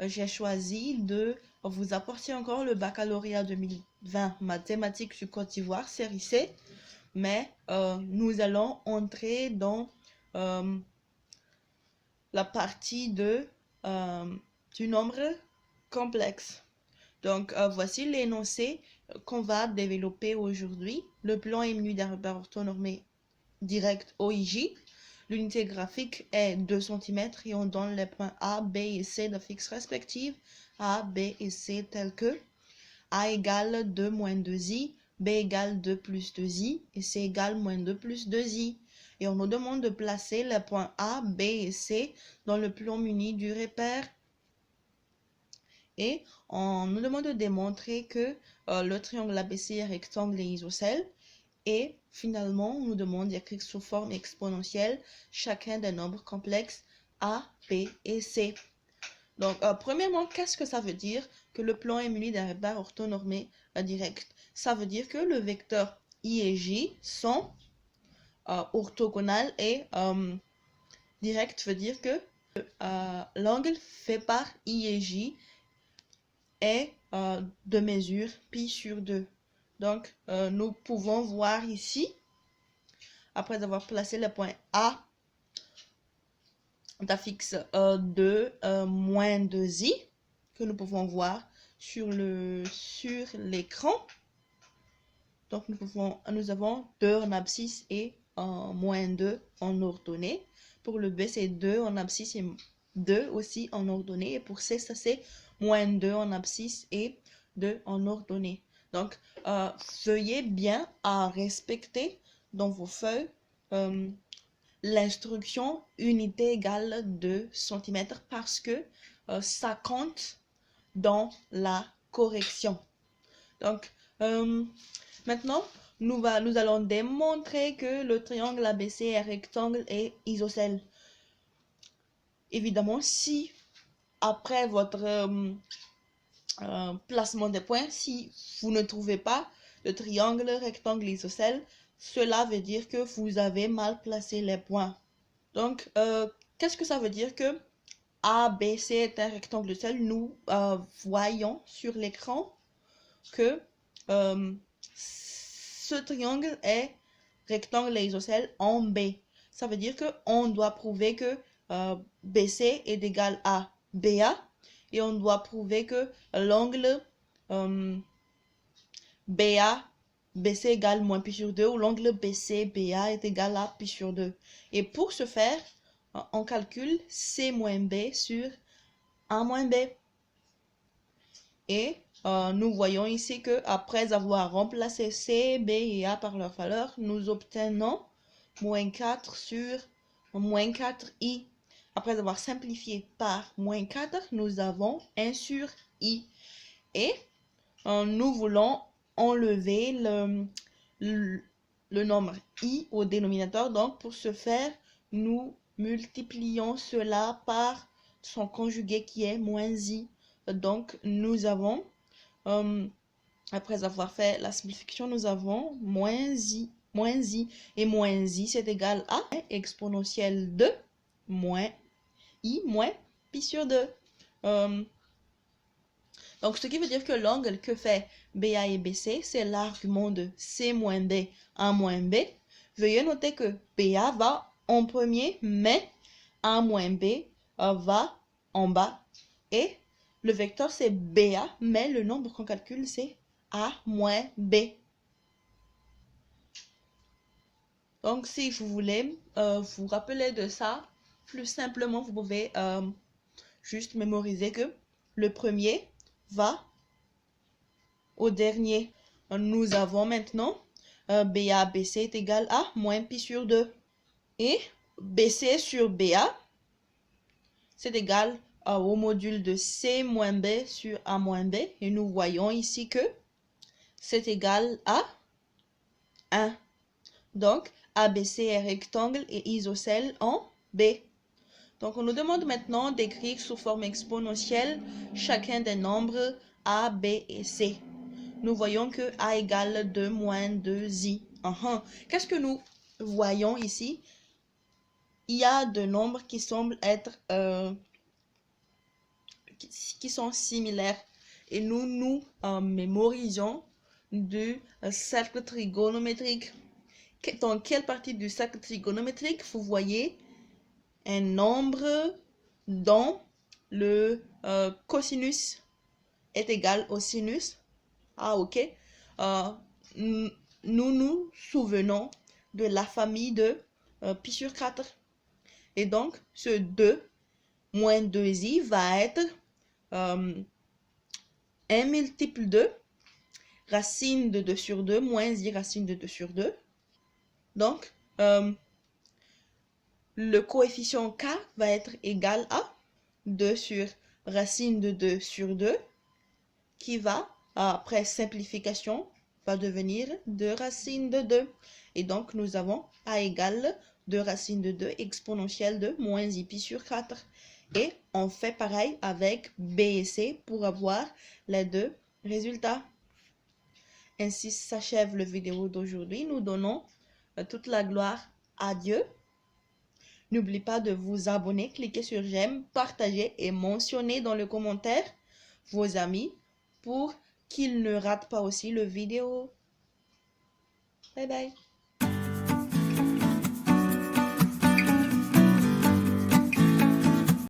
j'ai choisi de vous apporter encore le baccalauréat 2020 mathématiques sur Côte d'Ivoire, série C, mais nous allons entrer dans la partie du nombre complexe. Donc, voici l'énoncé qu'on va développer aujourd'hui. Le plan est menu d'un repère orthonormé direct OIJ. L'unité graphique est 2 cm et on donne les points A, B et C de fixe respectives. A, B et C tels que A égale 2 moins 2i, B égale 2 plus 2i et C égale moins 2 plus 2i. Et on nous demande de placer les points A, B et C dans le plan muni du repère. Et on nous demande de démontrer que le triangle ABC est rectangle et isocèle. Et finalement, on nous demande d'écrire sous forme exponentielle chacun des nombres complexes A, B et C. Donc, premièrement, qu'est-ce que ça veut dire que le plan est muni d'un repère orthonormé direct? Ça veut dire que le vecteur I et J sont orthogonales et direct veut dire que l'angle fait par I et J est de mesure pi sur 2. Donc, nous pouvons voir ici, après avoir placé le point A d'affixe 2 moins 2i, que nous pouvons voir sur l'écran. Donc, nous avons 2 en abscisse et moins 2 en ordonnée. Pour le B, c'est 2 en abscisse et 2 aussi en ordonnée. Et pour C, ça c'est moins 2 en abscisse et 2 en ordonnée. Donc, veuillez bien à respecter dans vos feuilles l'instruction unité égale 2 cm parce que ça compte dans la correction. Donc, maintenant, nous allons démontrer que le triangle ABC est rectangle et isocèle. Évidemment, si après votre placement des points, si vous ne trouvez pas le triangle rectangle isocèle, cela veut dire que vous avez mal placé les points. Donc, qu'est-ce que ça veut dire que ABC est un rectangle isocèle? Nous voyons sur l'écran que ce triangle est rectangle et isocèle en B. Ça veut dire qu'on doit prouver que BC est égal à BA et on doit prouver que l'angle BA, BC égale moins pi sur 2 ou l'angle BC, BA est égal à pi sur 2. Et pour ce faire, on calcule C moins B sur A moins B. Et nous voyons ici que après avoir remplacé C, B et A par leur valeur, nous obtenons moins 4 sur moins 4i. Après avoir simplifié par moins 4, nous avons 1 sur i. Et nous voulons enlever le nombre i au dénominateur. Donc, pour ce faire, nous multiplions cela par son conjugué qui est moins i. Donc, nous avons, après avoir fait la simplification, nous avons moins i. Et moins i, c'est égal à exponentielle de moins i moins pi sur 2. Donc, ce qui veut dire que l'angle que fait BA et BC, c'est l'argument de C moins B A moins B. Veuillez noter que BA va en premier, mais A moins B va en bas. Et le vecteur, c'est BA, mais le nombre qu'on calcule, c'est A moins B. Donc, si vous voulez vous rappeler de ça, plus simplement, vous pouvez juste mémoriser que le premier va au dernier. Nous avons maintenant BA, BC est égal à moins pi sur 2. Et BC sur BA, c'est égal au module de C moins B sur A moins B. Et nous voyons ici que c'est égal à 1. Donc, ABC est rectangle et isocèle en B. Donc, on nous demande maintenant d'écrire sous forme exponentielle chacun des nombres A, B et C. Nous voyons que A égale 2 moins 2i. Qu'est-ce que nous voyons ici? Il y a deux nombres qui semblent être qui sont similaires. Et nous mémorisons du cercle trigonométrique. Dans quelle partie du cercle trigonométrique vous voyez un nombre dont le cosinus est égal au sinus? Ah, ok. Nous nous souvenons de la famille de pi sur 4. Et donc, ce 2 moins 2i va être 1 multiple de racine de 2 sur 2 moins i racine de 2 sur 2. Donc, le coefficient k va être égal à 2 sur racine de 2 sur 2, qui va, après simplification, va devenir 2 racine de 2. Et donc, nous avons a égale 2 racine de 2 exponentielle de moins i pi sur 4. Et on fait pareil avec b et c pour avoir les deux résultats. Ainsi s'achève la vidéo d'aujourd'hui. Nous donnons toute la gloire à Dieu. N'oubliez pas de vous abonner, cliquez sur j'aime, partager et mentionner dans le commentaire vos amis pour qu'ils ne ratent pas aussi le vidéo. Bye bye.